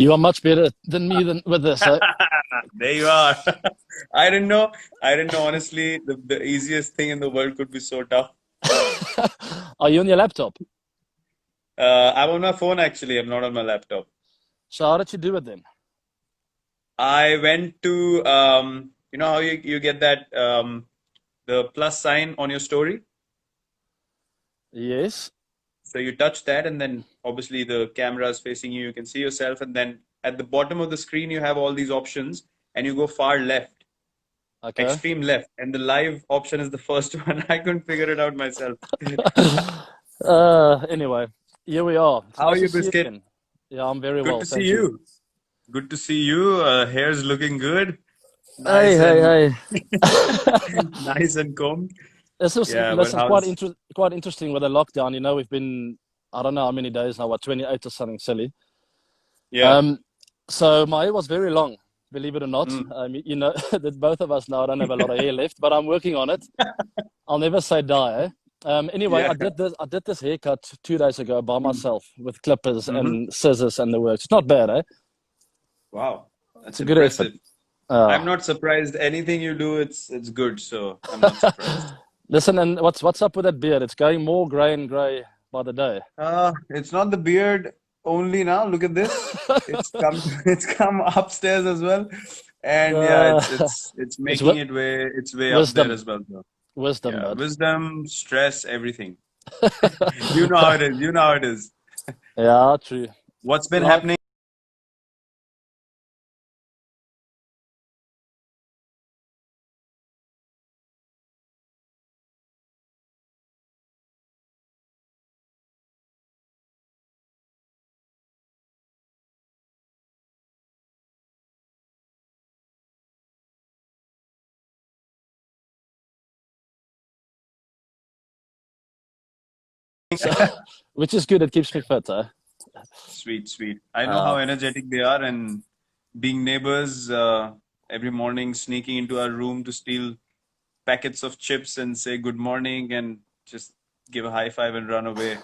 You are much better than me with this. There you are. I didn't know. I didn't know. Honestly, the easiest thing in the world could be so tough. Are you on your laptop? I'm on my phone actually. I'm not on my laptop. So how did you do it then? I went to you know how you get that the plus sign on your story. Yes. So you touch that, and then obviously the camera is facing you. You can see yourself, and then at the bottom of the screen you have all these options, and you go far left, Okay. extreme left, and the live option is the first one. I couldn't figure it out myself. Anyway, here we are. It's How are nice to you, see you Biscuit? again. Yeah, I'm very Good well, to see thank you. you. Good to see you. Hair's looking good. Hey, Nice and hey, hey. nice and combed. This is Yeah, but listen, quite how's quite interesting with the lockdown. You know, we've been I don't know how many days now, what 28 or something silly. yeah. Um, so my hair was very long, believe it or not. Mm. You know that both of us now don't have a lot of hair left, but I'm working on it. I'll never say die. Eh? Anyway, Yeah. I did this haircut 2 days ago by Mm. myself with clippers Hmm. and scissors and the works. It's not bad, eh? Wow, It's that's a good effort. impressive. I'm Uh, not surprised. Anything you do, it's good, so I'm not surprised. Listen, and what's up with that beard? It's going more grey and grey by the day. It's not the beard only now. Look at this. It's come it's come upstairs as well. And yeah, Uh, it's it's making its way up there wisdom, as well. So wisdom, yeah, bud. wisdom, stress, everything. You know how it is. You know how it is. Yeah, true. What's been Life. happening? So, which is good. It keeps me fit, eh? Sweet, sweet. I know Uh, how energetic they are, and being neighbors, every morning sneaking into our room to steal packets of chips and say good morning and just give a high five and run away.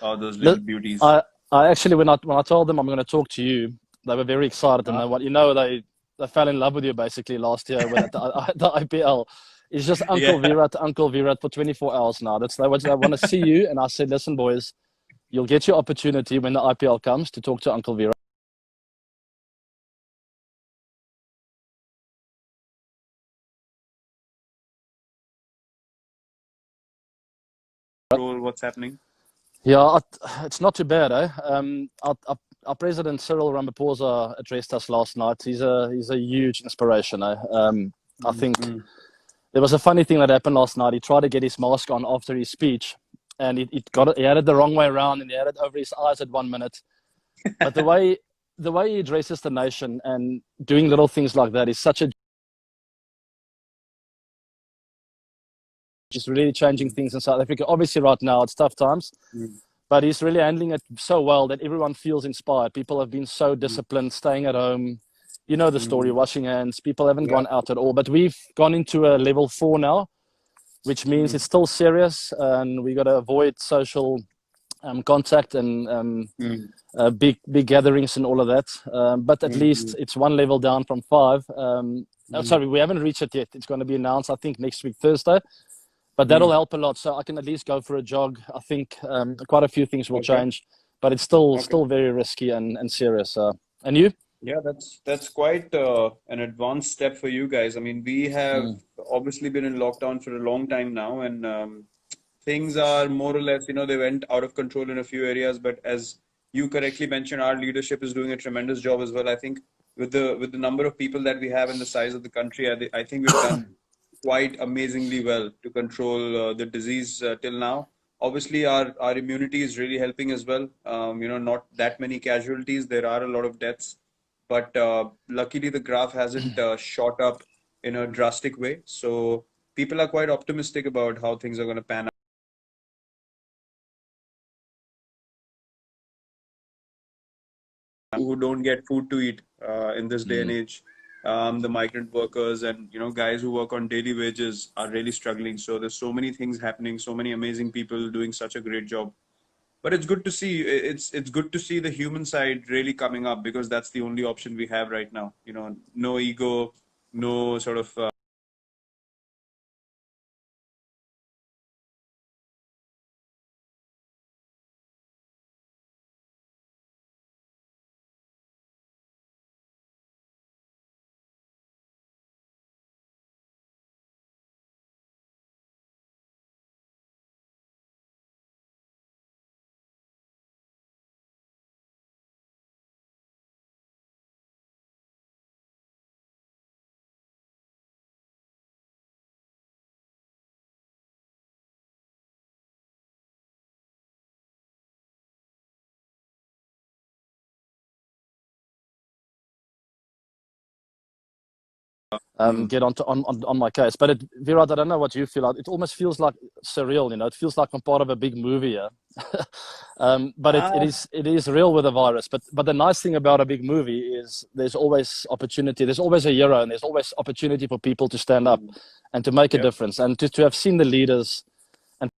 Oh, those li- little beauties. I, I actually, when I told them I'm going to talk to you, they were very excited, and Huh? they what you know they fell in love with you basically last year with the IPL. It's just Yeah. Uncle Virat for 24 hours now. That's they want to see you, and I said, listen, boys, you'll get your opportunity when the IPL comes to talk to Uncle Virat. Role, what's happening? Yeah, it's not too bad, eh? Our president Cyril Ramaphosa addressed us last night. He's a huge inspiration, eh? I think Mm-hmm. there was a funny thing that happened last night. He tried to get his mask on after his speech, and he had it the wrong way around, and he had it over his eyes at 1 minute. But the way he addresses the nation and doing little things like that is such a just really changing things in South Africa. Obviously, right now it's tough times, but he's really handling it so well that everyone feels inspired. People have been so disciplined, staying at home. You know the story, Mm-hmm. washing hands. People haven't Yeah. gone out at all, but we've gone into a level 4 now, which means it's still serious, and we got to avoid social contact and Mm-hmm. big gatherings and all of that. But at Mm-hmm. least it's one level down from 5. Mm-hmm. Sorry, we haven't reached it yet. It's going to be announced, I think, next week Thursday. But that'll Mm. help a lot. So I can at least go for a jog. I think quite a few things will Okay. change, but it's still Okay. still very risky and serious. And you? Yeah, that's quite an advanced step for you guys. I mean, we have Mm. obviously been in lockdown for a long time now, and things are more or less, they went out of control in a few areas. But as you correctly mentioned, our leadership is doing a tremendous job as well. I think with the number of people that we have and the size of the country, I think we've done quite amazingly well to control the disease till now. Obviously, our immunity is really helping as well. Not that many casualties. There are a lot of deaths, but luckily the graph hasn't shot up in a drastic way. So people are quite optimistic about how things are going to pan out. Who don't get food to eat in this day and Mm. age. The migrant workers and guys who work on daily wages are really struggling. So there's so many things happening, so many amazing people doing such a great job. But it's good to see. It's good to see the human side really coming up, because that's the only option we have right now. You know, no ego, no sort of. Mm. Get on my case. But Virat, I don't know what you feel like. It almost feels like surreal, you know. It feels like I'm part of a big movie here. But Ah, it is real with the virus. But the nice thing about a big movie is there's always opportunity. There's always a hero, and there's always opportunity for people to stand up and to make a yep. difference, and to have seen the leaders and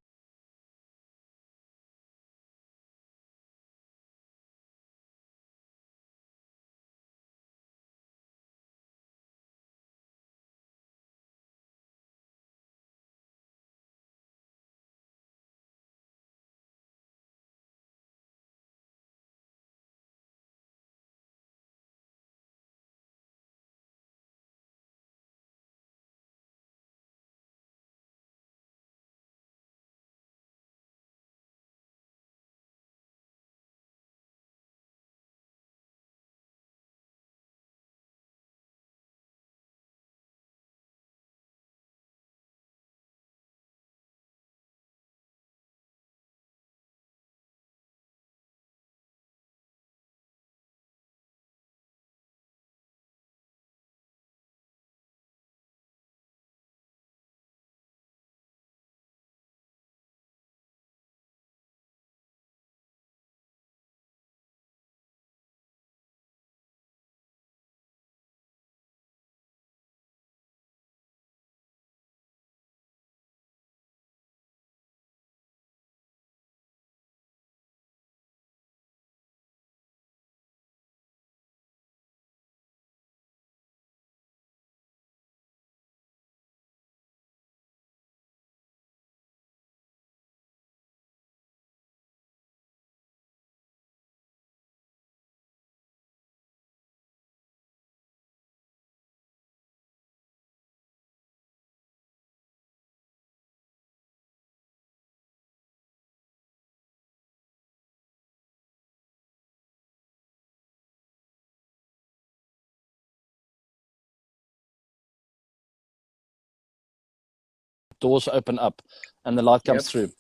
doors open up and the light comes Yep. through.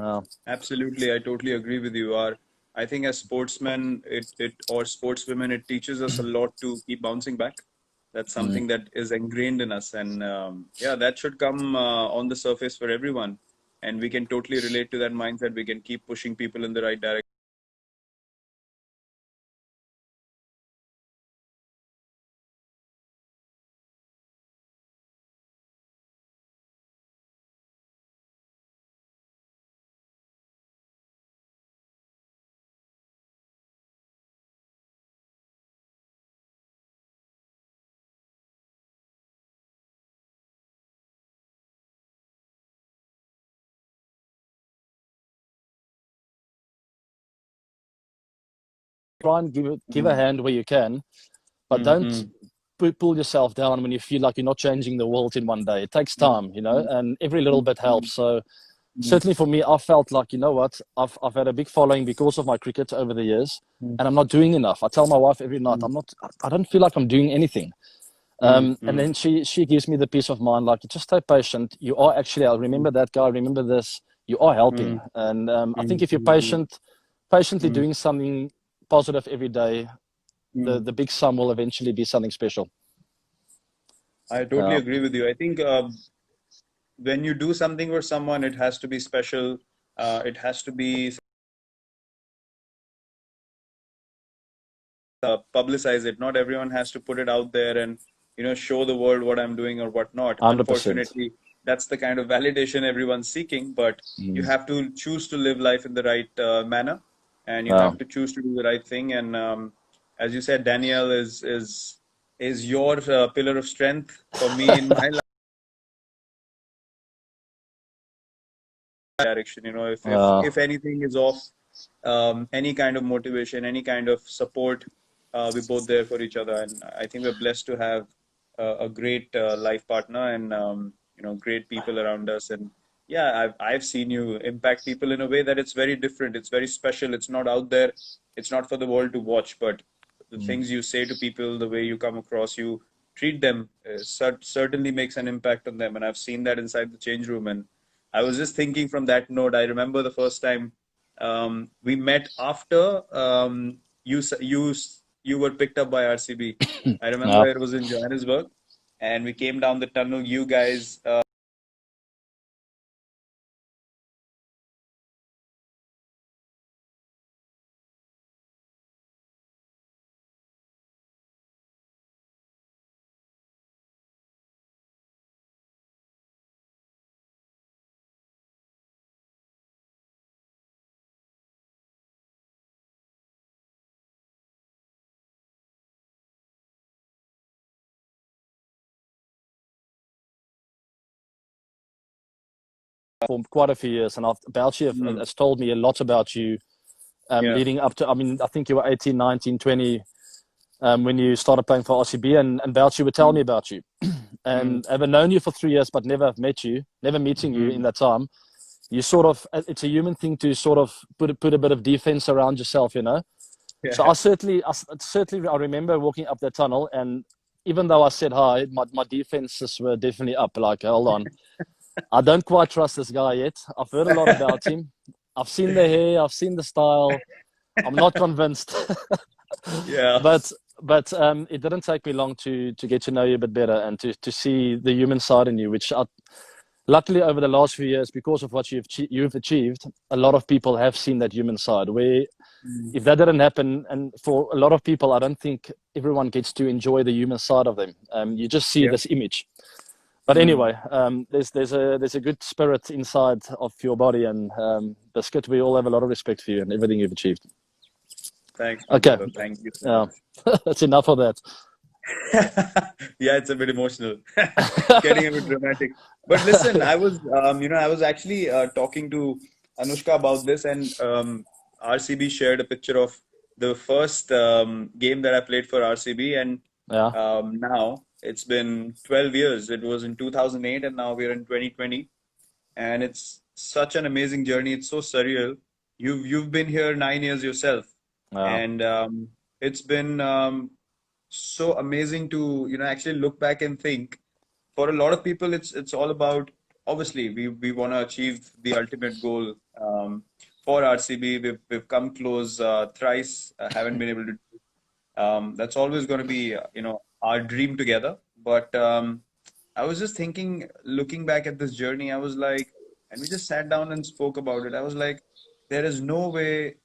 Uh, Absolutely, I totally agree with you. I think as sportsmen, it or sportswomen, it teaches us a lot to keep bouncing back. That's mm. something that is ingrained in us, and yeah, that should come on the surface for everyone, and we can totally relate to that mindset. We can keep pushing people in the right direction. Try and give a hand where you can, but don't Mm-hmm. pull yourself down when you feel like you're not changing the world in one day. It takes time, you know, and every little bit helps. So certainly for me, I felt like, you know what, I've had a big following because of my cricket over the years, and I'm not doing enough. I tell my wife every night, I don't feel like I'm doing anything. And then she gives me the peace of mind, like, just stay patient. You are actually, I remember that guy, remember this, you are helping. And I think if you're patiently doing something positive every day, the big sum will eventually be something special. I totally Uh, agree with you. I think when you do something for someone, it has to be special. It has to be publicize it. Not everyone has to put it out there and show the world what I'm doing or what not. 100%. Unfortunately, that's the kind of validation everyone's seeking. But you have to choose to live life in the right manner, and you Yeah. have to choose to do the right thing. And as you said, Danielle is your pillar of strength for me in my life direction. You know, if anything is off, any kind of motivation, any kind of support, we're both there for each other. And I think we're blessed to have a great life partner and you know, great people around us. And yeah, I've seen you impact people in a way that it's very different. It's very special. It's not out there. It's not for the world to watch, but the things you say to people, the way you come across, you treat them, certainly makes an impact on them. And I've seen that inside the change room. And I was just thinking from that note, I remember the first time we met after you were picked up by RCB. I remember Yeah. it was in Johannesburg, and we came down the tunnel. You guys For quite a few years, and Balchi has told me a lot about you yeah. leading up to, I mean, I think you were 18, 19, 20 when you started playing for RCB, and Balchi would tell me about you. And having known you for 3 years, but never met you, never meeting you in that time, you sort of, it's a human thing to sort of put a bit of defense around yourself, you know. So Yeah. I remember walking up the tunnel, and even though I said hi, my defenses were definitely up. Like, hold on, I don't quite trust this guy yet. I've heard a lot about him. I've seen the hair, I've seen the style. I'm not convinced. Yeah. but it didn't take me long to get to know you a bit better and to see the human side in you, which luckily over the last few years, because of what you've achieved, a lot of people have seen that human side. Where if that didn't happen, and for a lot of people, I don't think everyone gets to enjoy the human side of them. You just see Yeah. this image. But anyway, there's a good spirit inside of your body, and Biscuit, we all have a lot of respect for you and everything you've achieved. Thanks, my Okay, brother. Thank you so much. that's enough of that. Yeah, it's a bit emotional, getting a bit dramatic. But listen, I was actually talking to Anushka about this, and RCB shared a picture of the first game that I played for RCB, and Yeah, now it's been 12 years. It was in 2008, and now we're in 2020, and it's such an amazing journey. It's so surreal. You've been here 9 years yourself, yeah, and it's been so amazing to actually look back and think. For a lot of people, it's all about, obviously we want to achieve the ultimate goal. For RCB, we've come close thrice, haven't been able to. That's always going to be our dream together. But I was just thinking, looking back at this journey, I was like, and we just sat down and spoke about it. I was like, there is no way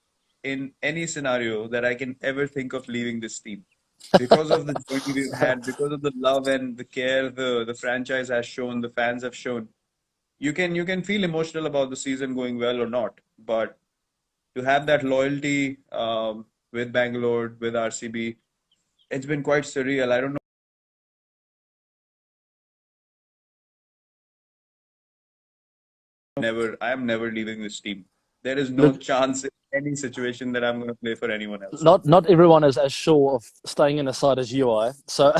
in any scenario that I can ever think of leaving this team because of the journey we've had, because of the love and the care the franchise has shown, the fans have shown. You can feel emotional about the season going well or not, but to have that loyalty with Bangalore, with RCB, it's been quite surreal. I don't know. I am never leaving this team. There is no look, chance in any situation that I'm going to play for anyone else. not everyone is as sure of staying in a side as you are. So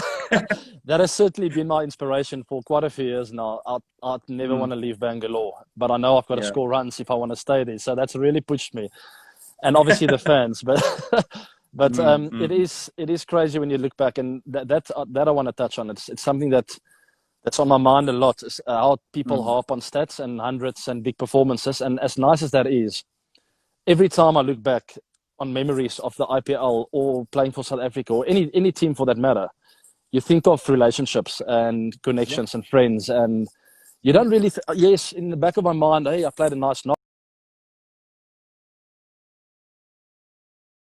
that has certainly been my inspiration for quite a few years now. I'd never want to leave Bangalore, but I know I've got to Yeah. score runs if I want to stay there. So that's really pushed me, and obviously the fans. But it is crazy when you look back, and that I want to touch on. It's something that's on my mind a lot. Is how people harp on stats and hundreds and big performances, and as nice as that is, every time I look back on memories of the IPL or playing for South Africa or any team for that matter, you think of relationships and connections and friends, and you don't really. Yes, in the back of my mind, hey, I played a nice night,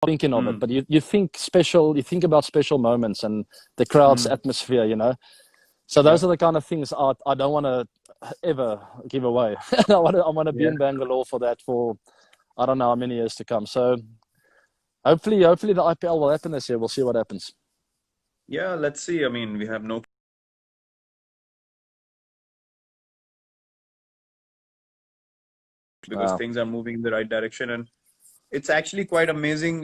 thinking of it, but you think special. You think about special moments and the crowd's atmosphere. You know, so those Yeah. are the kind of things I don't want to ever give away. I want to be Yeah. in Bangalore for that for I don't know how many years to come. So hopefully the IPL will happen this year. We'll see what happens. Yeah, let's see. I mean, we have no because Wow. things are moving in the right direction, and it's actually quite amazing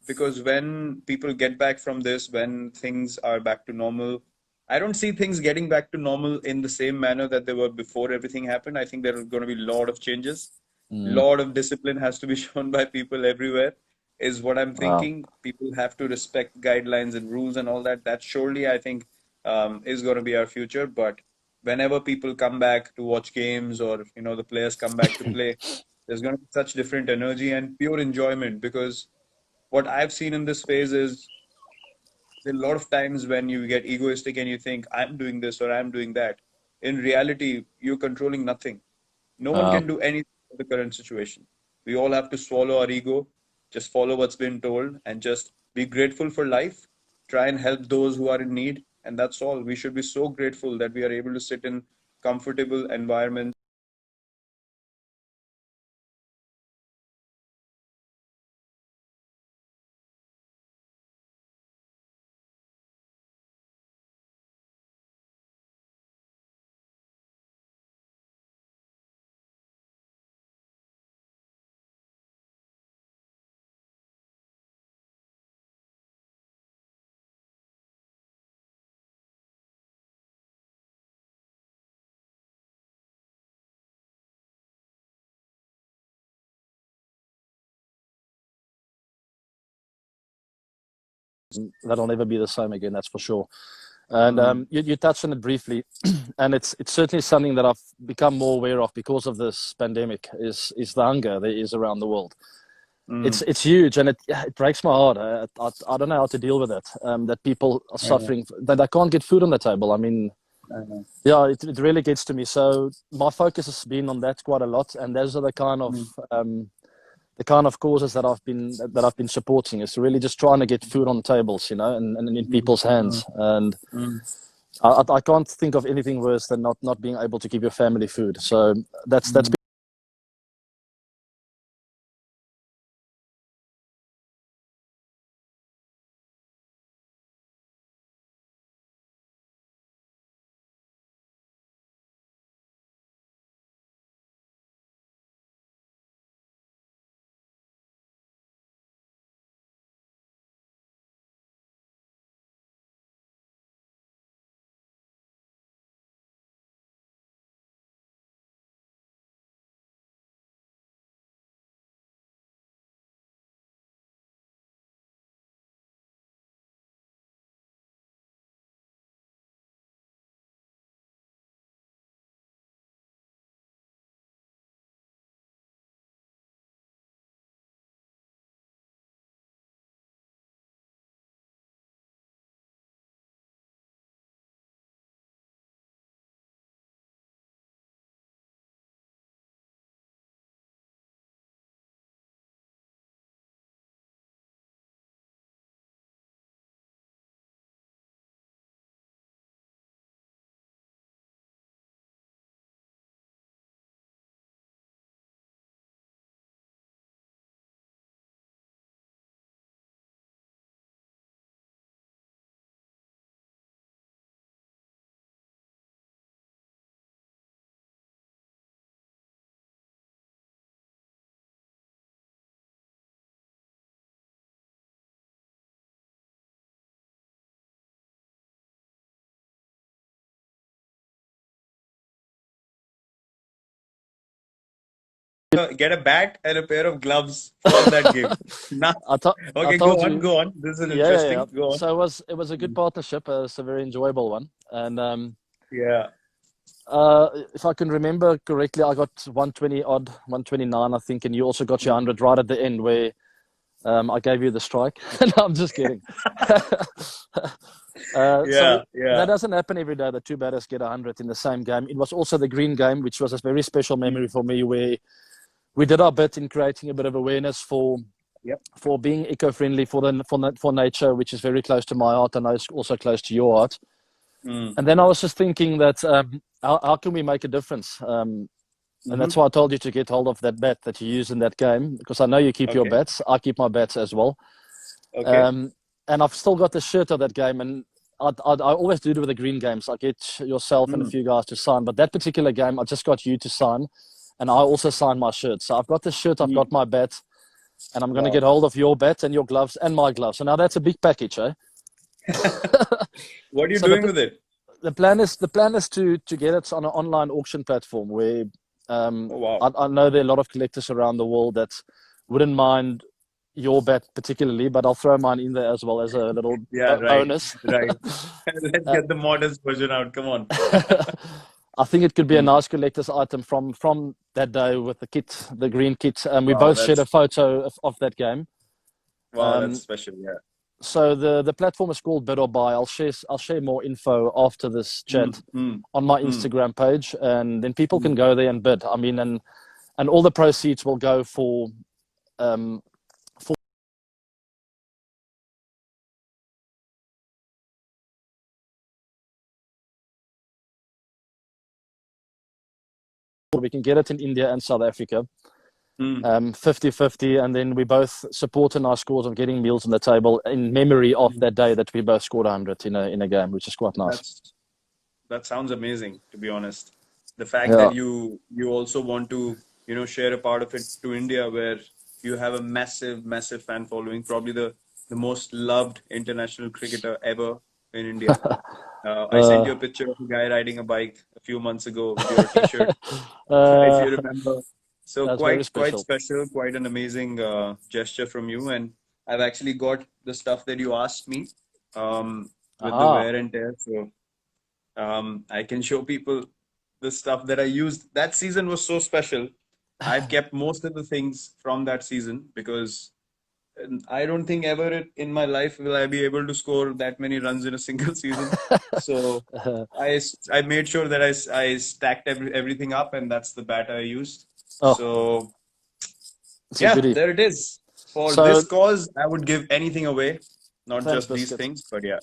because when people get back from this, when things are back to normal, I don't see things getting back to normal in the same manner that they were before everything happened. I think there are going to be a lot of changes. Mm, Lot of discipline has to be shown by people everywhere, is what I'm wow. thinking. People have to respect guidelines and rules and all that. That surely, I think, is going to be our future. But whenever people come back to watch games or, the players come back to play, there's going to be such different energy and pure enjoyment because what I've seen in this phase is there are a lot of times when you get egoistic and you think, I'm doing this or I'm doing that. In reality, you're controlling nothing. No one Uh, can do anything in the current situation. We all have to swallow our ego, just follow what's been told, and just be grateful for life. Try and help those who are in need. And that's all. We should be so grateful that we are able to sit in comfortable environments that'll never be the same again. That's for sure. And mm, you touched on it briefly, and it's certainly something that I've become more aware of because of this pandemic. Is the hunger there is around the world. mm, It's huge, and it breaks my heart. I don't know how to deal with it. That people are I know, suffering, that they can't get food on the table. I mean, I know. yeah, it really gets to me. So my focus has been on that quite a lot, and those are Mm, the kind of causes that I've been supporting is really just trying to get food on tables, and in mm, people's hands. And mm, I can't think of anything worse than not being able to give your family food. So that's mm. Get a bat and a pair of gloves for that game. Now, I okay, go told on, you, go on. This is yeah, yeah, yeah. interesting. Go on. So it was a good partnership. It's a very enjoyable one, and Yeah. if I can remember correctly, I got 120 odd, 129, I think, and you also got your 100 right at the end where I gave you the strike. No, I'm just kidding. So Yeah, yeah. that doesn't happen every day. The two batters get 100 in the same game. It was also the green game, which was a very special memory Mm. for me, where we did our bit in creating a bit of awareness Yep. for being eco-friendly for nature, which is very close to my heart. I know it's also close to your heart. Mm. And then I was just thinking that how can we make a difference? And that's why I told you to get hold of that bat that you use in that game, because I know you keep your bats. I keep my bats as well. And I've still got the shirt of that game, and I always do it with the green games. I get yourself and a few guys to sign, but that particular game, I just got you to sign, and I also signed my shirt. So I've got the shirt, I've got my bat, and I'm going to get hold of your bat and your gloves and my gloves. So now that's a big package, eh? What are you doing with it? The plan is to get it on an online auction platform where I know there are a lot of collectors around the world that wouldn't mind your bat particularly, but I'll throw mine in there as well as a little bonus. Right. Let's get the modest version out. Come on. I think it could be a nice collector's item from that day with the kit, the green kit. We both shared a photo of that game. Wow, that's special. Yeah. So the platform is called Bid or Buy. I'll share more info after this chat on my Instagram page, and then people can go there and bid. I mean, and all the proceeds will go for we can get it in India and South Africa. 50-50, and then we both support in our scores of getting meals on the table in memory of that day that we both scored 100 in a game, which is quite nice. That sounds amazing, to be honest. The fact that you also want to share a part of it to India, where you have a massive fan following, probably the most loved international cricketer ever in India. I sent you a picture of a guy riding a bike a few months ago with your t-shirt, if you remember. So quite special, quite an amazing gesture from you. And I've actually got the stuff that you asked me with the wear and tear. So I can show people the stuff that I used. That season was so special. I've kept most of the things from that season, because I don't think ever in my life will I be able to score that many runs in a single season. So I made sure that I stacked everything up, and that's the bat I used. So there it is. For this cause, I would give anything away, not just these things, but yeah.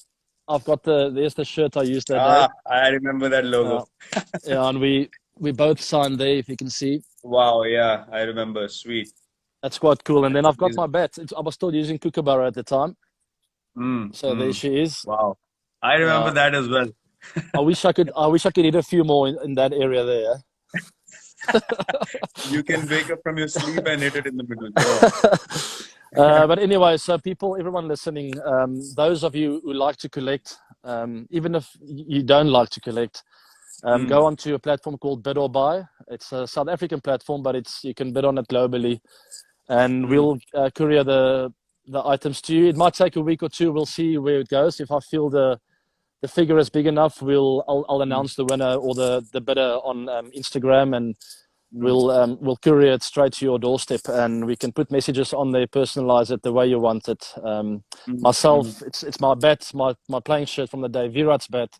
I've got there's the shirt I used that day. I remember that logo. And we both signed there, if you can see. Wow, yeah, I remember. Sweet. That's quite cool. And then I've got my bat. I was still using Kookaburra at the time. So there she is. Wow. I remember that as well. I wish I could hit a few more in that area there. You can wake up from your sleep and hit it in the middle. But anyway, so everyone listening, those of you who like to collect, even if you don't like to collect, go onto a platform called Bid or Buy. It's a South African platform, but you can bid on it globally, and we'll courier the items to you. It might take a week or two. We'll see where it goes. If I feel the figure is big enough, I'll announce the winner or the bidder on Instagram, and we'll courier it straight to your doorstep, and we can put messages on there, personalize it the way you want it. Myself, it's my bat, my playing shirt from the day, Virat's bat,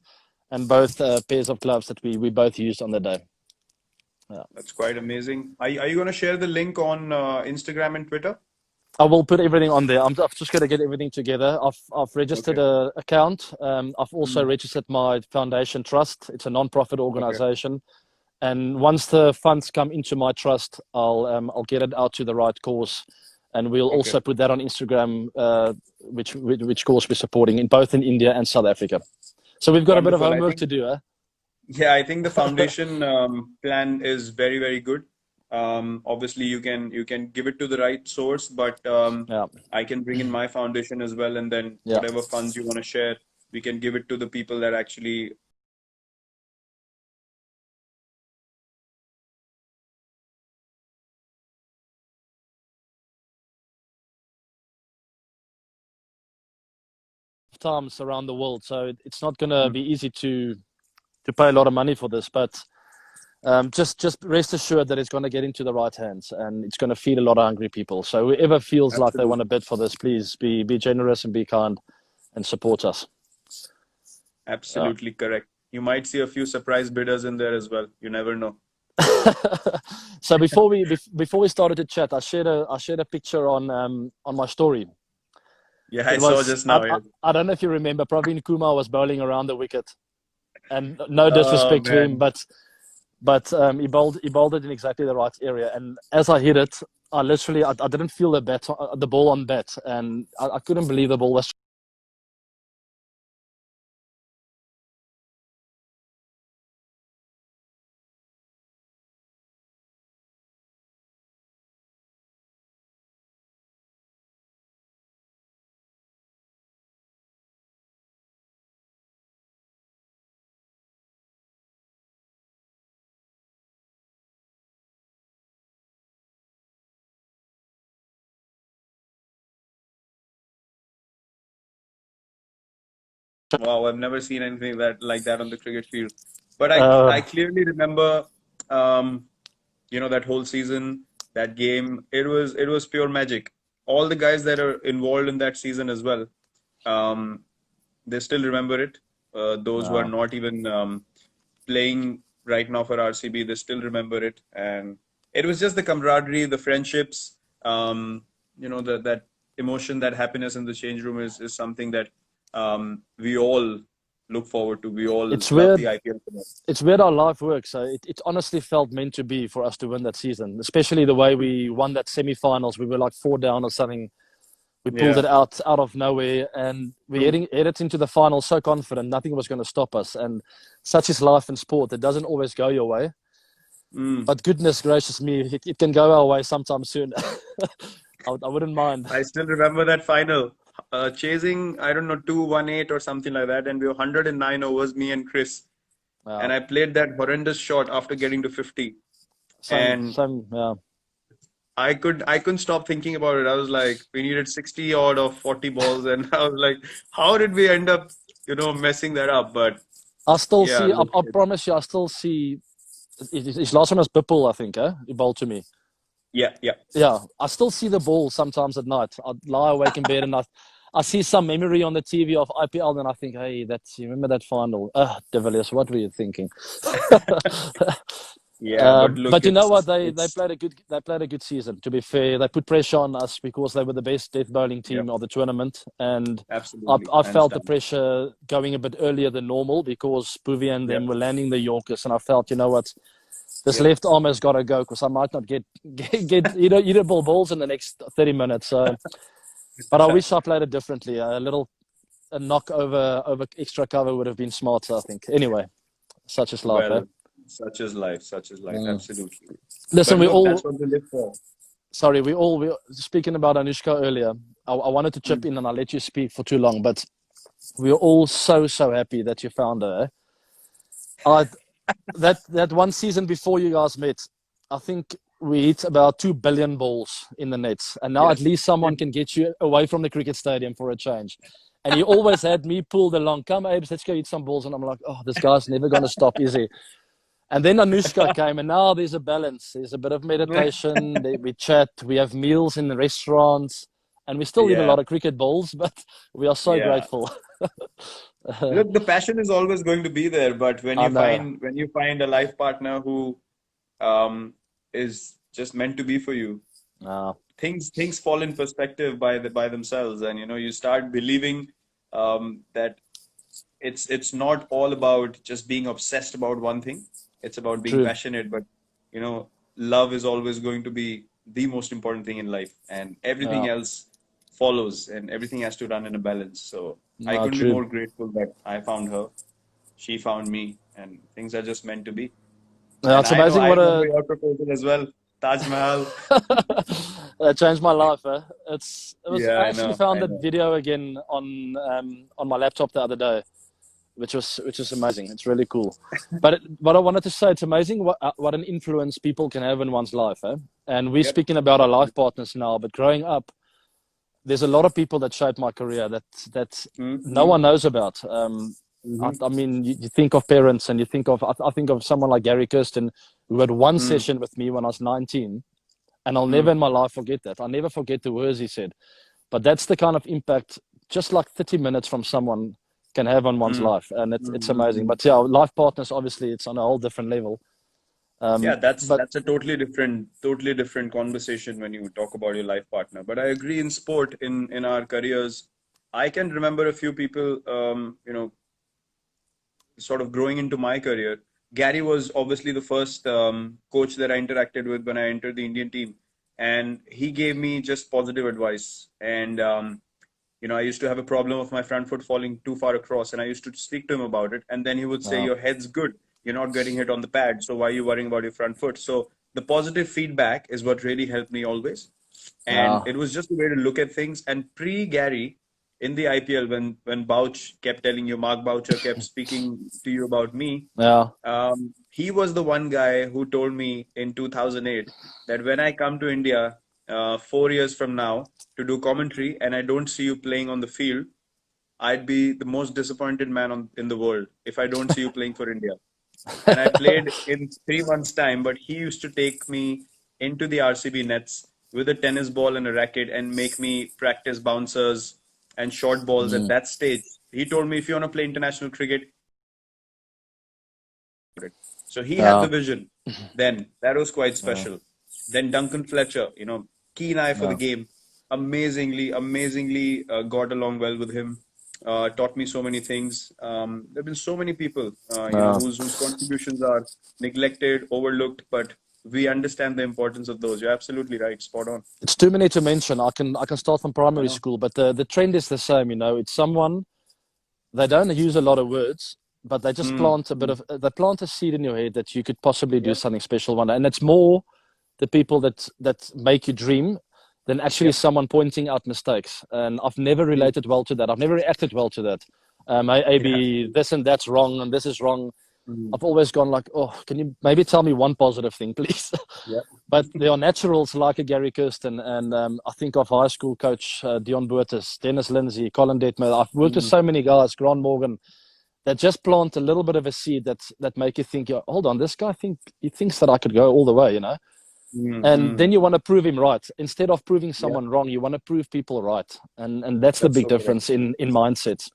and both pairs of gloves that we both used on the day. Yeah. That's quite amazing. Are you going to share the link on Instagram and Twitter? I will put everything on there. I'm just going to get everything together. I've registered an account. I've also registered my foundation trust. It's a non-profit organization. And once the funds come into my trust, I'll get it out to the right cause. And we'll also put that on Instagram, which cause we're supporting, both in India and South Africa. So we've got a bit of homework to do, eh? Yeah, I think the foundation plan is very, very good. Obviously, you can give it to the right source, but I can bring in my foundation as well, and then whatever funds you want to share, we can give it to the people that actually times around the world. So it's not going to be easy to pay a lot of money for this, but just rest assured that it's going to get into the right hands, and it's going to feed a lot of hungry people. So whoever feels like they want to bid for this, please be generous and be kind and support us. Absolutely correct. You might see a few surprise bidders in there as well. You never know. So before we started to chat, I shared a picture on my story. Yeah, I saw just now. I don't know if you remember. Praveen Kumar was bowling around the wicket. And no Oh disrespect to him, man. but he bowled it in exactly the right area. And as I hit it, I didn't feel the ball on bat, and I couldn't believe the ball was. Wow, I've never seen anything that like that on the cricket field. But I Uh, clearly remember, um, that whole season, that game. It was pure magic. All the guys that are involved in that season as well, um, they still remember it. Those who are no. not even playing right now for RCB, they still remember it. And it was just the camaraderie, the friendships, that emotion, that happiness in the change room is something that we all look forward to. We all It's love weird. the IPL for that. It's weird how life works. So it honestly felt meant to be for us to win that season, especially the way we won that semi-finals. We were like 4 down or something. We pulled Yeah, it out of nowhere, and we true. headed into the final so confident nothing was going to stop us. And such is life in sport. It doesn't always go your way, Mm. but goodness gracious me, it can go our way sometime soon. I wouldn't mind. I still remember that final. Chasing, I don't know, 218 or something like that, and we were 109 overs, me and Chris. Yeah, And I played that horrendous shot after getting to 50. And same. Yeah. I couldn't stop thinking about it. I was like, we needed 60 odd of 40 balls, and I was like, how did we end up, messing that up? But I still yeah, see. look, I promise you, I still see. His last one was Bipple, I think. He bowled to me. yeah, yeah. Yeah, I still see the ball sometimes at night. I lie awake in bed and I see some memory on the TV of IPL, and I think, hey, you remember that final? deVilliers, what were you thinking? Yeah, but look, But you know what? They it's played a good season. To be fair, they put pressure on us because they were the best death bowling yeah, team of the tournament, and absolutely, I hands felt the down. pressure going a bit earlier than normal because Bhuvi and Yeah, them were landing the Yorkers, and I felt, you know what? This yeah. left arm has got to go because I might not get eatable balls in the next 30 minutes. So, but I wish I played it differently. A knock over extra cover would have been smarter, I think. Anyway, such is life, eh? Well, such is life, such is life, Mm. absolutely. Listen, But look, that's what we live for. we speaking about Anushka earlier. I wanted to chip Mm. in and I let you speak for too long, but we are all so happy that you found her. Eh? I that one season before you guys met, I think we hit about 2 billion balls in the nets, and now at Yes. least someone can get you away from the cricket stadium for a change. And you always had me pulled along. Come, Abes, let's go eat some balls. And I'm like, oh, this guy's never going to stop, is he? And then Anushka came, and now there's a balance. There's a bit of meditation. We chat. We have meals in the restaurants, and we still eat a Yeah, lot of cricket balls. But we are so yeah. grateful. Look, the passion is always going to be there, but when I you know. find when you find a life partner who is just meant to be for you, Uh, things fall in perspective by themselves, and you start believing that it's not all about just being obsessed about one thing. It's about being true. passionate, but love is always going to be the most important thing in life, and everything Yeah. else follows, and everything has to run in a balance. So I No, couldn't be true. more grateful that I found her, she found me, and things are just meant to be. Yeah, And it's I know amazing I what remember a your proposal as well, Taj Mahal. that changed my life. Eh? Yeah, I I actually know, found I that know. video again on my laptop the other day, which is amazing. It's really cool. But I wanted to say it's amazing what an influence people can have in one's life. Eh? And we're Yep, speaking about our life absolutely. partners now, but growing up, there's a lot of people that shaped my career that no Mm-hmm. one knows about. Mm-hmm. I mean, you think of parents, and you think of I think of someone like Gary Kirsten, who had one Mm-hmm. session with me when I was 19, and I'll never Mm-hmm. in my life forget that. I'll never forget the words he said. But that's the kind of impact just like 30 minutes from someone can have on one's life, and it's amazing. Mm-hmm. But yeah, life partners, obviously, it's on a whole different level. Yeah, that's But that's a totally different conversation when you talk about your life partner. But I agree in sport, in our careers, I can remember a few people, sort of growing into my career, Gary was obviously the first coach that I interacted with when I entered the Indian team, and he gave me just positive advice. And I used to have a problem of my front foot falling too far across, and I used to speak to him about it. And then he would say, Yeah. "Your head's good. You're not getting hit on the pad, so why are you worrying about your front foot?" So the positive feedback is what really helped me always, and Yeah. it was just a way to look at things. And pre Gary, in the IPL, when Bouch kept telling you, Mark Boucher kept speaking to you about me, Yeah. he was the one guy who told me in 2008 that when I come to India 4 years from now to do commentary and I don't see you playing on the field, I'd be the most disappointed man in the world if I don't see you playing for India. And I played in 3 months' time, but he used to take me into the RCB nets with a tennis ball and a racket and make me practice bouncers and short balls at Mm. that stage. He told me if you want to play international cricket, so he had the Yeah. vision then. That was quite Yeah. special. Then Duncan Fletcher, keen eye for the Yeah. game. Amazingly got along well with him. Taught me so many things. There have been so many people, Yeah. whose contributions are neglected, overlooked, but we understand the importance of those. You're absolutely right. Spot on. It's too many to mention. I can start from I primary know. school, but the trend is the same. It's someone, they don't use a lot of words, but they just Mm, plant a bit mm. of they plant a seed in your head that you could possibly do Yep. something special one day. And it's more the people that make you dream than actually Yep. someone pointing out mistakes. And I've never Mm. related well to that. I've never reacted well to that. Yeah. Maybe this and that's wrong and this is wrong. Mm. I've always gone like, oh, can you maybe tell me one positive thing, please? Yep. But there are naturals like a Gary Kirsten, and I think of high school coach Dion Buertis, Dennis Lindsay, Colin Detmer. I've worked with Mm. so many guys, Grant Morgan, that just plant a little bit of a seed that make you think, "Yeah, hold on, this guy he thinks that I could go all the way. Mm. And Mm. then you want to prove him right. Instead of proving Yep. someone wrong, you want to prove people right. And that's the That's big so correct. difference in mindset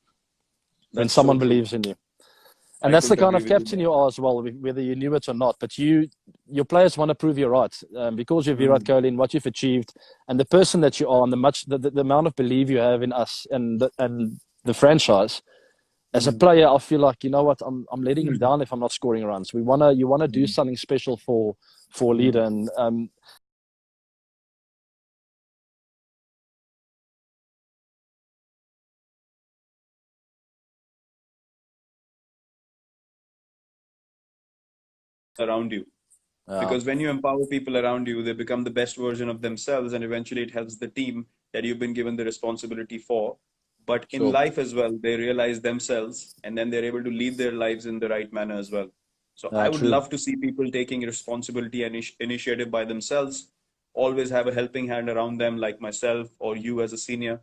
when That's so someone true. believes in you. And I that's the couldn't kind agree of with you captain more. you are as well, whether you knew it or not. But your players want to prove you're right because you're Virat Mm. Kohli and what you've achieved, and the person that you are, and the amount of belief you have in us and the franchise. As a Mm. player, I feel like I'm letting him down if I'm not scoring runs. You wanna do Mm. something special for a leader, Mm. and Around you. yeah, Because when you empower people around you, they become the best version of themselves, and eventually it helps the team that you've been given the responsibility for. But in sure, life as well, they realize themselves and then they're able to lead their lives in the right manner as well. So I yeah, would true, love to see people taking responsibility and initiative by themselves, always have a helping hand around them, like myself or you as a senior.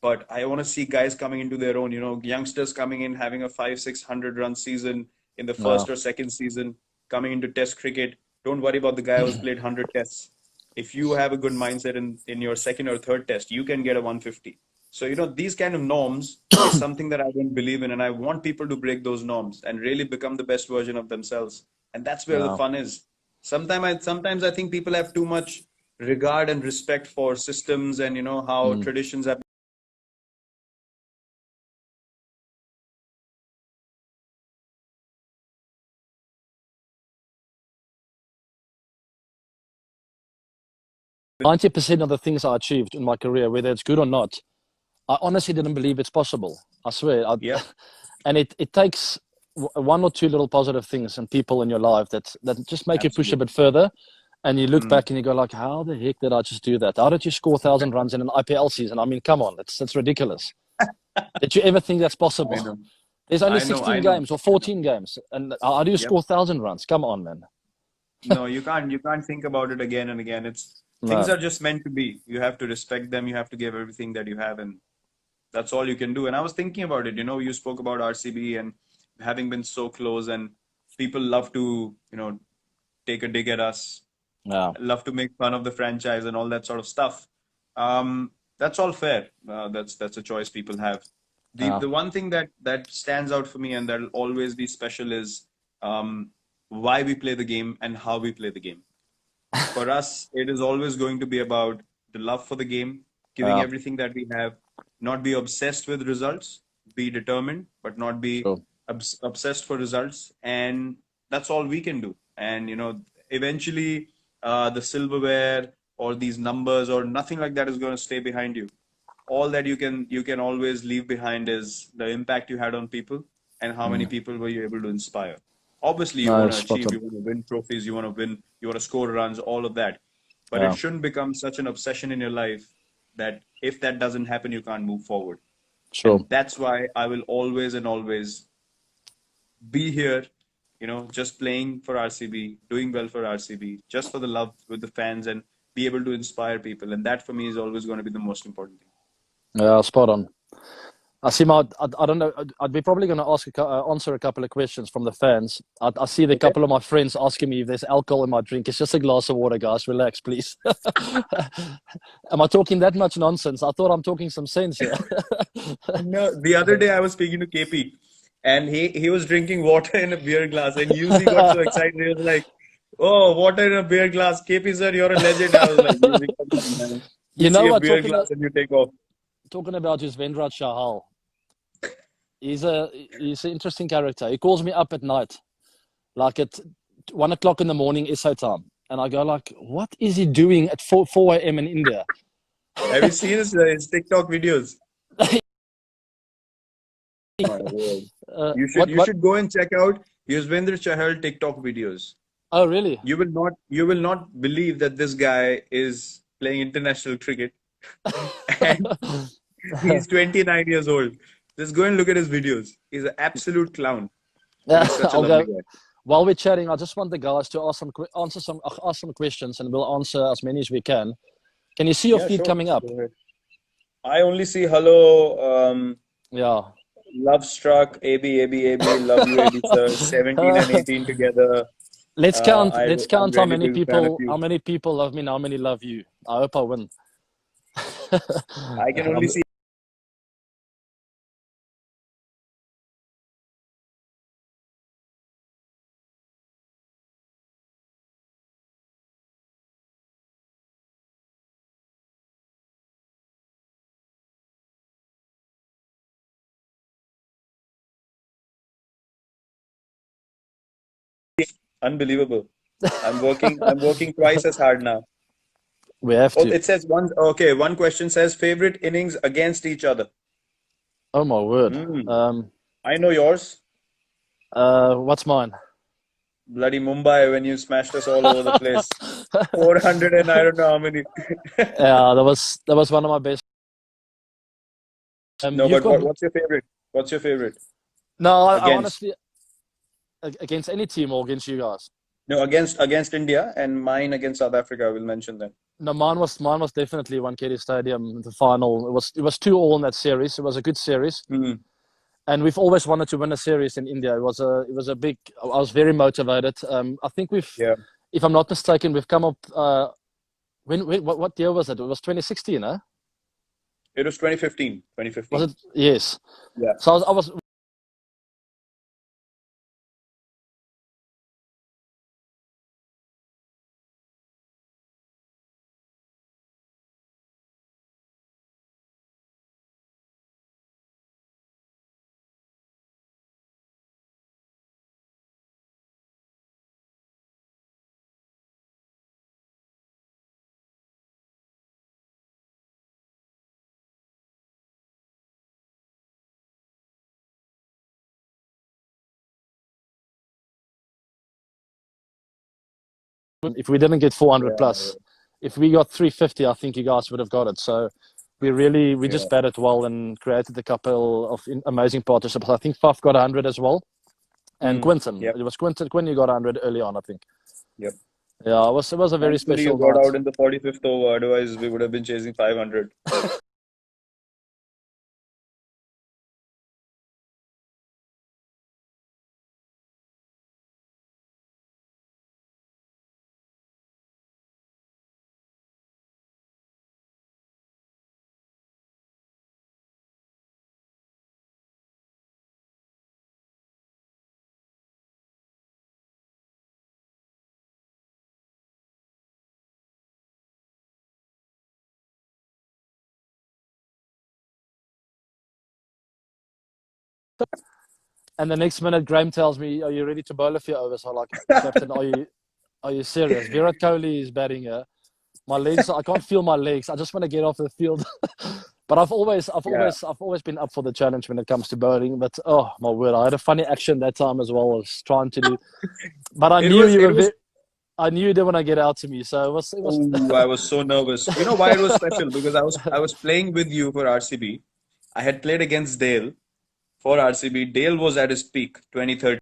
But I want to see guys coming into their own, youngsters coming in, having a 500-600 run season in the yeah, first or second season, coming into test cricket. Don't worry about the guy who's played 100 tests. If you have a good mindset in your second or third test, you can get a 150. So, these kind of norms is something that I don't believe in. And I want people to break those norms and really become the best version of themselves. And that's where the yeah, fun is. Sometimes I think people have too much regard and respect for systems and, how mm. traditions have. 90% of the things I achieved in my career, whether it's good or not, I honestly didn't believe it's possible. I swear. Yep. And it takes one or two little positive things and people in your life that just make you push a bit Absolutely. further. And you look Mm. back and you go like, how the heck did I just do that? How did you score 1,000 runs in an IPL season? I mean, come on, that's ridiculous. Did you ever think that's I possible? know. There's only I know. 16 I know. games or I know. 14 games, and how do you Yep. score 1,000 runs? Come on, man. No, you can't think about it again and again. Things No, are just meant to be. You have to respect them. You have to give everything that you have, and that's all you can do. And I was thinking about it. You spoke about RCB and having been so close, and people love to, take a dig at us, no, love to make fun of the franchise and all that sort of stuff. That's all fair. That's a choice people have. The no, the one thing that stands out for me and that'll always be special is um, why we play the game and how we play the game. For us, it is always going to be about the love for the game, giving no, everything that we have, not be obsessed with results, be determined, but not be true. obsessed for results, and that's all we can do. And eventually, the silverware or these numbers or nothing like that is going to stay behind you. All that you can always leave behind is the impact you had on people and how many people were you able to inspire. Obviously, you No, want to spot achieve, on. you want to win trophies, you want to win, you want to score runs, all of that. But it Yeah, shouldn't become such an obsession in your life that if that doesn't happen, you can't move forward. sure. And that's why I will always and always be here, just playing for RCB, doing well for RCB, just for the love with the fans and be able to inspire people. And that for me is always going to be the most important thing. Yeah, spot on. I see I don't know. I'd be probably going to answer a couple of questions from the fans. I see the Okay. couple of my friends asking me if there's alcohol in my drink. It's just a glass of water, guys. Relax, please. Am I talking that much nonsense? I thought I'm talking some sense here. No, the other day I was speaking to KP and he was drinking water in a beer glass and UZ got so excited. He was like, "Oh, water in a beer glass. KP sir, you're a legend." I was like, "UZ, come on, man. You You see know a what? beer glass and you take off." Talking about Yuzvendra Chahal. He's an interesting character. He calls me up at night, like at 1 o'clock in the morning SA time, and I go like, "What is he doing at 4 a.m. in India?" Have you seen his TikTok videos? My word. You should What? you What? should go and check out Yuzvendra Chahal TikTok videos. Oh, really? You will not believe that this guy is playing international cricket and he's 29 years old. Just go and look at his videos. He's an absolute clown, but Yeah, he's such a I'll lovely go. guy. While we're chatting, I just want the guys to ask some questions, and we'll answer as many as we can. Can you see your Yeah, feed sure. coming up? Go ahead. I only see hello, Yeah. love struck, AB, love you, AB sir, 17 and 18 together. Let's count. Let's I'm count how really many big fan of people. you. How many people love me and how many love you. I hope I win. I can only see unbelievable. I'm working twice as hard now. We have Oh, to. it says one. Okay, one question says favorite innings against each other. Oh my word. Hmm. I know yours. What's mine? Bloody Mumbai when you smashed us all over the place. 400 and I don't know how many. Yeah, that was one of my best. No, You've but got what's your favorite? What's your favorite? no. I Against. honestly against any team or against you guys. No, against India and mine against South Africa. I will mention that. No, mine was definitely Wankhede Stadium. The final. It was 2-2 in that series. It was a good series, Hmm. and we've always wanted to win a series in India. It was a big. I was very motivated. I think Yeah. if I'm not mistaken, we've come up. What year was it? It was 2016, huh? It was 2015. Was 2015. it? Yes. Yeah. So I was if we didn't get 400 Yeah. plus, if we got 350, I think you guys would have got it. So we Yeah. just batted well and created a couple of amazing partnerships. I think Faf got 100 as well, and Mm. Quinton. Yep. It was Quinn you got 100 early on, I think. Yep. Yeah, it was a very Thankfully, you special got night. out in the 45th over. Otherwise, we would have been chasing 500. And the next minute, Graham tells me, "Are you ready to bowl a few overs?" I'm like, "Captain, are you serious? Virat Kohli is batting here. My legs, I can't feel my legs. I just want to get off the field." But I've always been up for the challenge when it comes to bowling. But oh my word, I had a funny action that time as well. I was trying to do, but I knew you were. I knew you didn't want to get out to me, so it was. Oh, I was so nervous. You know why it was special? Because I was playing with you for RCB. I had played against Dale for RCB. Dale was at his peak, 2013.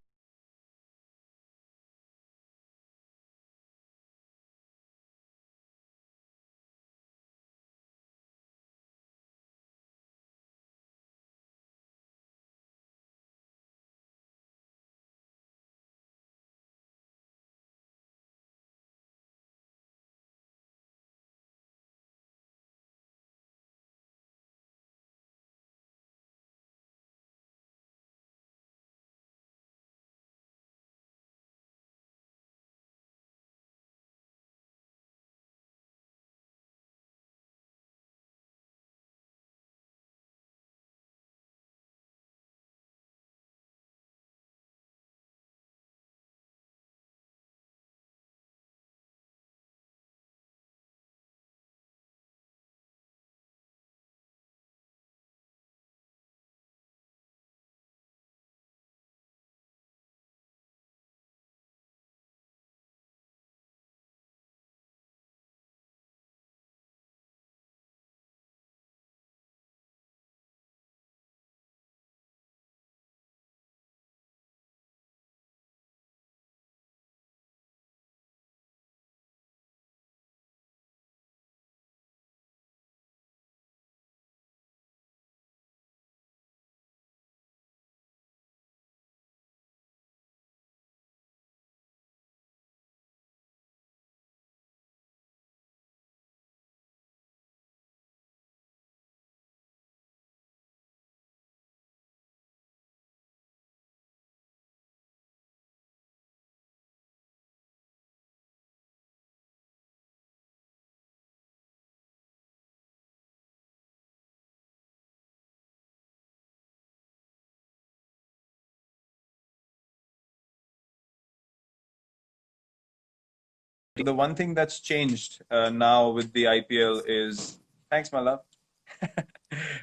The one thing that's changed now with the IPL is, thanks, my love.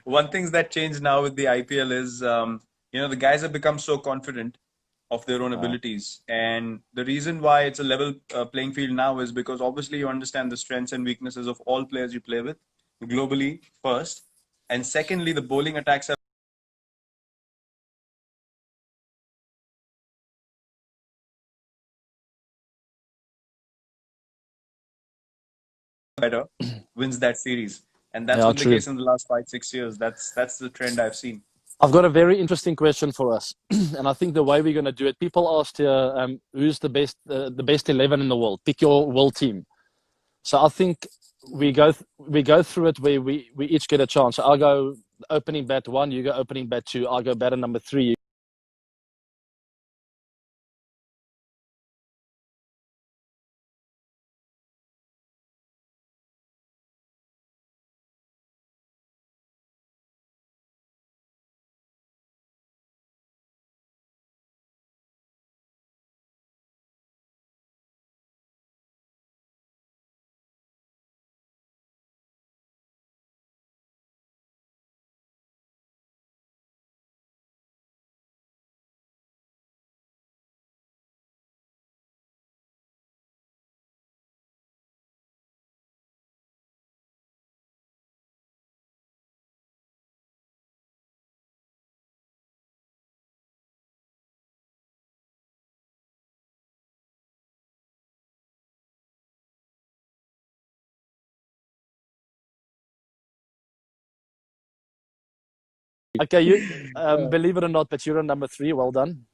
One thing that changed now with the IPL is, the guys have become so confident of their own abilities. And the reason why it's a level playing field now is because obviously you understand the strengths and weaknesses of all players you play with globally first. And secondly, the bowling attacks are better, wins that series. And that's been the case in the last 5-6 years. That's the trend I've seen. I've got a very interesting question for us, and I think the way we're going to do it. People asked here, who's the best 11 in the world? Pick your world team. So I think we go through it where we each get a chance. So I'll go opening bat 1, you go opening bat 2, I'll go batter number 3. Okay, you believe it or not, but you're on number 3. Well done.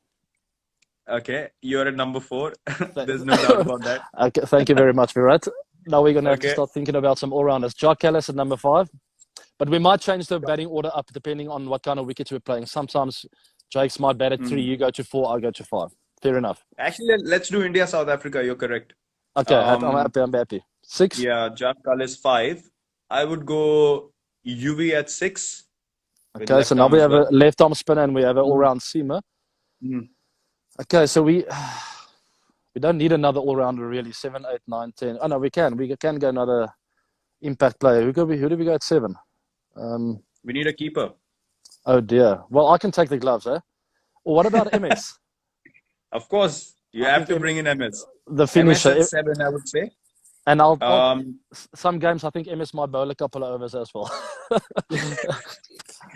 Okay, you're at number 4. There's no doubt about that. Okay, thank you very much, Virat. Now we're going to have to start thinking about some all-rounders. Jock Ellis at number 5. But we might change the batting order up depending on what kind of wickets we're playing. Sometimes Jake's might bat at 3, you go to 4, I go to 5. Fair enough. Actually, let's do India, South Africa. You're correct. Okay, I'm happy. 6? Yeah, Jack Ellis 5. I would go UV at 6. Okay, so now we have a left-arm spinner and we have an all-round seamer. Mm. Okay, so we don't need another all-rounder really. 7, 8, 9, 10. Oh no, we can. We can go another impact player. Who do we go at 7? We need a keeper. Oh dear. Well, I can take the gloves, eh? Or what about MS? Of course, you I have think to bring in MS. the MS at finisher. 7, I would say. And Um, some games I think MS might bowl a couple of overs as well.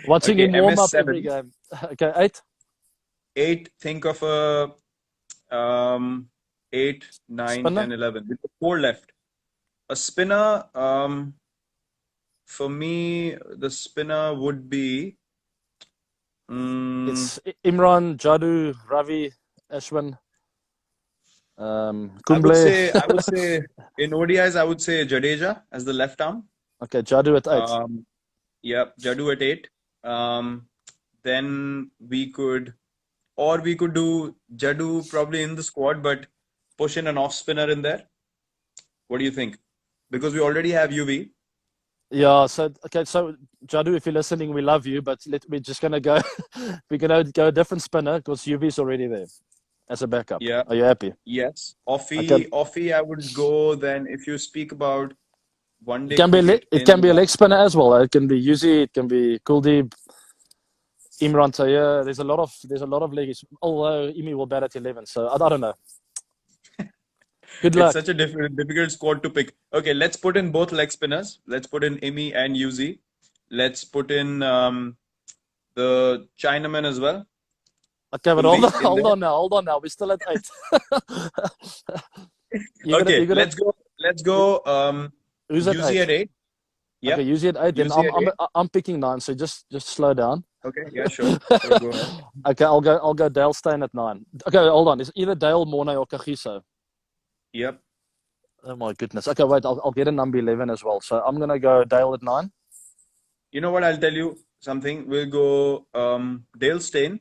Watching okay, him warm MS up every 7. game. Okay, 8. 8, think of a 8, 9, Spinner. 10, 11. With 4 left. A spinner, for me, the spinner would be. It's Imran, Jadu, Ravi, Ashwin, Kumble. I would say in ODIs, I would say Jadeja as the left arm. Okay, Jadu at 8. Um, yeah, Jadu at 8. Um, then we could do Jadu probably in the squad, but push in an off spinner in there. What do you think? Because we already have UV. Yeah, so Jadu, if you're listening, we love you, but we're just gonna go. We're gonna go a different spinner because UV's already there as a backup. Yeah, Are you happy? yes. Okay, Offie, I would go then if you speak about one it day can be cricket it can in be a leg spinner as well. It can be Yuzi, it can be Kuldeep, Imran Tayer. There's a lot of leggies. Although Imi will bat at 11, so I don't know. Good it's luck. such a difficult squad to pick. Okay, let's put in both leg spinners. Let's put in Imi and UZ. Let's put in the Chinaman as well. Okay, but Kuldeep in hold there. on now. We're still at 8. Okay, You're gonna. let's go. Who's at UZ 8? at 8. Okay, Yep, UZ at 8. Then UZ at 8. I'm picking 9. So just slow down. Okay, yeah, sure. Sure, go ahead. Okay, I'll go Dale Steyn at 9. Okay, hold on. It's either Dale, Mornay, or Kagiso. Yep. Oh my goodness. Okay, wait. I'll get a number 11 as well. So I'm gonna go Dale at 9. You know what? I'll tell you something. We'll go Dale Steyn,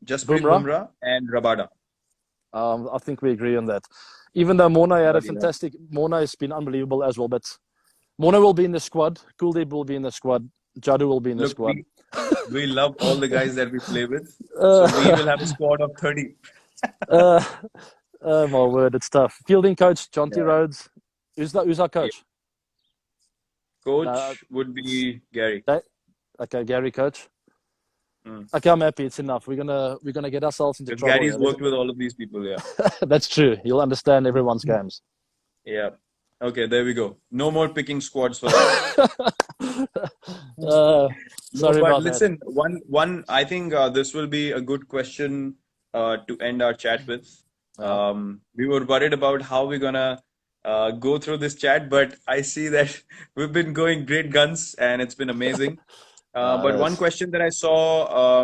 Jasprit Bumrah. Bumrah, and Rabada. I think we agree on that. Even though Mornay had a Bloody hell. fantastic, Mornay has been unbelievable as well. But Mornay will be in the squad. Kuldeep will be in the squad. Jadu will be in the Look, squad. we love all the guys that we play with. So we Uh, will have a squad of 30. uh, oh my word, it's tough. Fielding coach Jonty Yeah. Rhodes. Who's our Yeah. coach? Coach would be Gary. Okay, Gary coach. Mm. Okay, I'm happy. It's enough. We're gonna get ourselves into Because trouble Gary's here. worked with all of these people. Yeah. That's true. You'll understand everyone's games. Yeah. Okay, there we go. No more picking squads for that. uh, No, sorry but about that. listen, I think this will be a good question to end our chat with. We were worried about how we're gonna go through this chat, but I see that we've been going great guns and it's been amazing. But one question that I saw,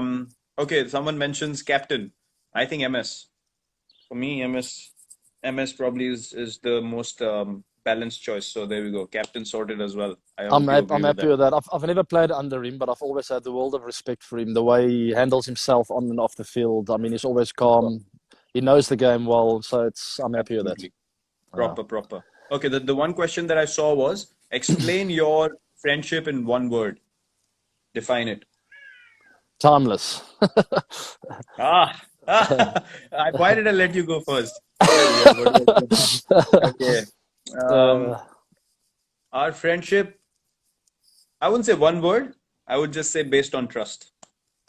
okay, someone mentions captain. I think MS. For me, MS probably is the most balanced choice. So there we go. Captain sorted as well. I hope you agree I'm with happy that. with that. I've never played under him, but I've always had the world of respect for him. The way he handles himself on and off the field. I mean, he's always Of course. calm. He knows the game well, so I'm happy with that. Absolutely. Proper. Okay, the one question that I saw was explain your friendship in one word. Define it. Timeless. Ah, why did I let you go first? Yeah, what was it? Okay. Um, our friendship, I wouldn't say one word. I would just say based on trust.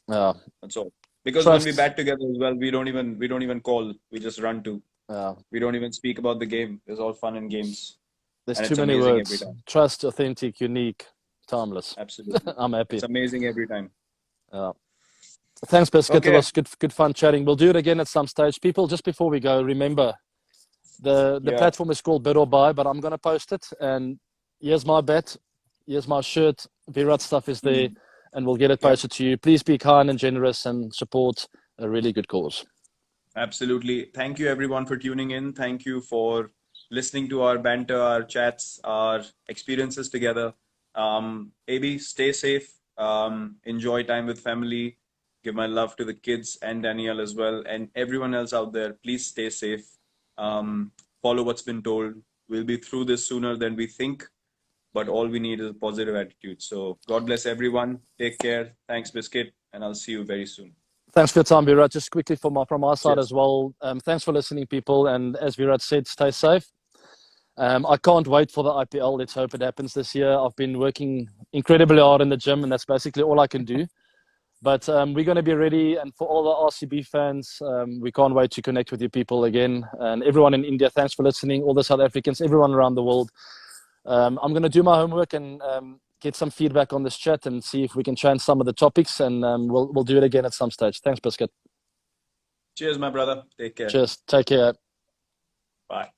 Yeah. That's all. Because when we Trust. bat together as well, we don't even call. We just run to. Yeah. We don't even speak about the game. It's all fun and games, There's and too it's many amazing every words. time. Trust, authentic, unique, timeless. Absolutely, I'm happy. it's amazing every time. Yeah. Thanks, Biscuit. It Okay. was good fun chatting. We'll do it again at some stage. People, just before we go, remember the Yeah. platform is called Bid or Buy, but I'm gonna post it. And here's my bet. Here's my shirt. Virat stuff is there, and we'll get it Yeah. posted to you. Please be kind and generous and support a really good cause. Absolutely. Thank you everyone for tuning in. Thank you for listening to our banter, our chats, our experiences together. AB, stay safe. Enjoy time with family. Give my love to the kids and Danielle as well, and everyone else out there. Please stay safe. Follow what's been told. We'll be through this sooner than we think, but all we need is a positive attitude. So God bless everyone. Take care. Thanks, Biscuit, and I'll see you very soon. Thanks for your time, Virat. Just quickly from our side Cheers. as well. Thanks for listening, people. And as Virat said, stay safe. I can't wait for the IPL. Let's hope it happens this year. I've been working incredibly hard in the gym, and that's basically all I can do. But we're going to be ready. And for all the RCB fans, we can't wait to connect with you people again. And everyone in India, thanks for listening. All the South Africans, everyone around the world. I'm going to do my homework and get some feedback on this chat and see if we can change some of the topics. And we'll do it again at some stage. Thanks, Biscuit. Cheers, my brother. Take care. Cheers. Take care. Bye.